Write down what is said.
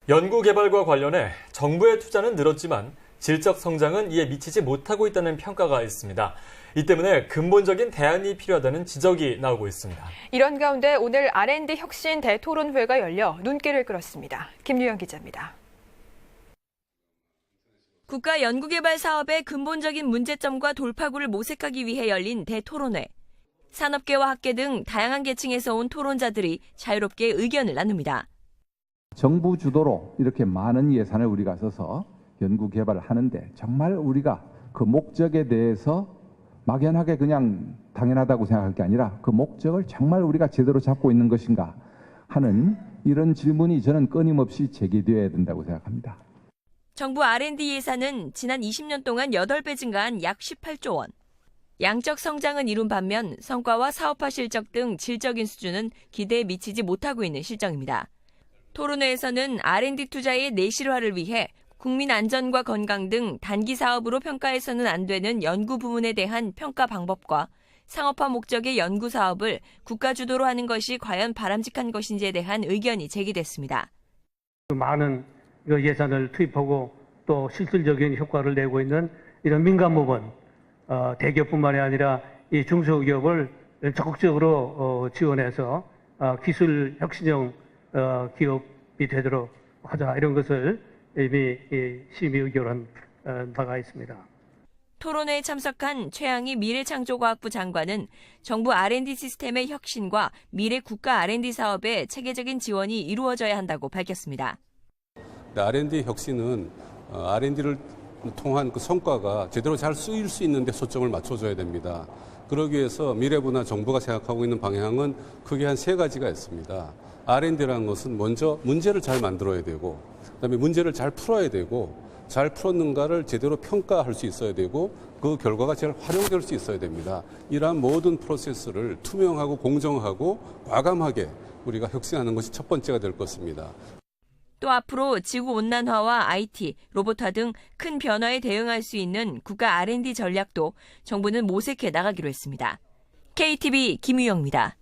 연구개발과 관련해 정부의 투자는 늘었지만 질적 성장은 이에 미치지 못하고 있다는 평가가 있습니다. 이 때문에 근본적인 대안이 필요하다는 지적이 나오고 있습니다. 이런 가운데 오늘 R&D 혁신 대토론회가 열려 눈길을 끌었습니다. 김유영 기자입니다. 국가 연구개발 사업의 근본적인 문제점과 돌파구를 모색하기 위해 열린 대토론회. 산업계와 학계 등 다양한 계층에서 온 토론자들이 자유롭게 의견을 나눕니다. 정부 주도로 이렇게 많은 예산을 우리가 써서 연구 개발을 하는데 정말 우리가 그 목적에 대해서 막연하게 그냥 당연하다고 생각할 게 아니라 그 목적을 정말 우리가 제대로 잡고 있는 것인가 하는 이런 질문이 저는 끊임없이 제기되어야 된다고 생각합니다. 정부 R&D 예산은 지난 20년 동안 8배 증가한 약 18조 원. 양적 성장은 이룬 반면 성과와 사업화 실적 등 질적인 수준은 기대에 미치지 못하고 있는 실정입니다. 토론회에서는 R&D 투자의 내실화를 위해 국민 안전과 건강 등 단기 사업으로 평가해서는 안 되는 연구 부문에 대한 평가 방법과 상업화 목적의 연구 사업을 국가 주도로 하는 것이 과연 바람직한 것인지에 대한 의견이 제기됐습니다. 많은 예산을 투입하고 또 실질적인 효과를 내고 있는 이런 민간 부문, 대기업뿐만이 아니라 이 중소기업을 적극적으로 지원해서 기술 혁신형 기업이 되도록 하자, 이런 것을 이미 심의 의결한 바가 있습니다. 토론회에 참석한 최양희 미래창조과학부 장관은 정부 R&D 시스템의 혁신과 미래 국가 R&D 사업의 체계적인 지원이 이루어져야 한다고 밝혔습니다. R&D 혁신은 R&D를 통한 그 성과가 제대로 잘 쓰일 수 있는 데 초점을 맞춰줘야 됩니다. 그러기 위해서 미래부나 정부가 생각하고 있는 방향은 크게 한 3가지가 있습니다. R&D라는 것은 먼저 문제를 잘 만들어야 되고, 그다음에 문제를 잘 풀어야 되고, 잘 풀었는가를 제대로 평가할 수 있어야 되고, 그 결과가 잘 활용될 수 있어야 됩니다. 이러한 모든 프로세스를 투명하고 공정하고 과감하게 우리가 혁신하는 것이 첫 번째가 될 것입니다. 또 앞으로 지구온난화와 IT, 로봇화 등 큰 변화에 대응할 수 있는 국가 R&D 전략도 정부는 모색해 나가기로 했습니다. KTV 김유영입니다.